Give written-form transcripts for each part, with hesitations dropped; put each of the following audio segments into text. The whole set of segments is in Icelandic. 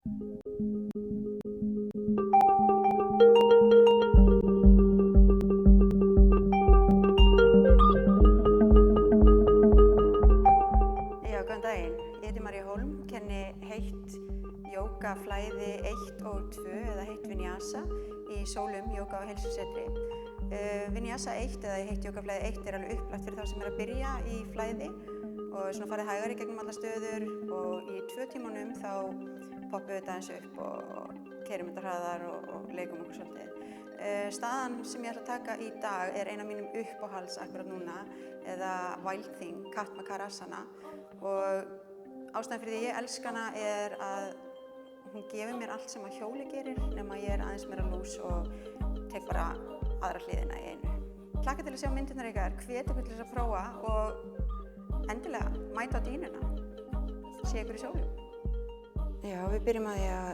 Góðan daginn. Ég heiti María Hólm, kenni heitt jóga flæði 1 og 2 eða heitt Vinyasa í Sólum jóga og heilsusetri. Vinyasa 1 eða heitt jóga flæði 1 er alveg upplagt fyrir þá sem að byrja í flæði og svona farið hægar í gegnum alla stöður og í 2 tímanum þá poppum við þetta eins upp og keyrum þetta hraðar og leikum okkur svolítið. Staðan sem ég ætla að taka í dag er ein af mínum uppáhalds akkurat núna eða Wild Thing, Katma Karasana og ástæðan fyrir því ég elska hana er að hún gefur mér allt sem að hjóli gerir nema ég er aðeins meira lús og tek bara aðra hliðina í einu. Hlakka til að sjá myndirnar ykkar, hvet ykkur til þess að prófa og endilega mæta á dýnuna, sé ykkur í sólum. Já, við byrjum að því að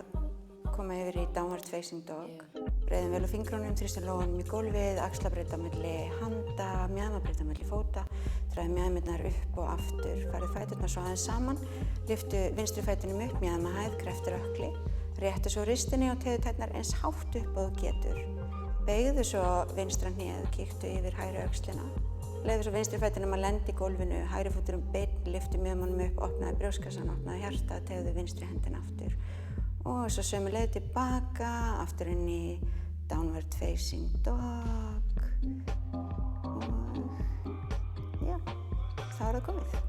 koma yfir í Downward Facing Dog. Breiðum vel á fingrunum, þrýstum lófanum í gólfið, axlabreidda milli handa, mjaðmabreidda milli fóta, dragið mjaðmirnar upp og aftur, færið fæturnar svo aðeins saman, lyftu vinstri fætinum upp, mjaðmahæð, krepptu ökkli, réttu svo ristinni og teygðu tærnar eins hátt upp og þú getur. Beygðu svo vinstra hnéð, kíktu yfir hægri öxlina. Leyfðu svo vinstri fætinum að lenda í gólfinu, hægri fóturinn beinn, lyftu mjöðmunum upp, opnaðu brjóstkassann, opnaðu hjartað, teygðu vinstri hendina aftur. Og svo sömu leið tilbaka, aftur inn í Downward Facing Dog og já, þá er það komið.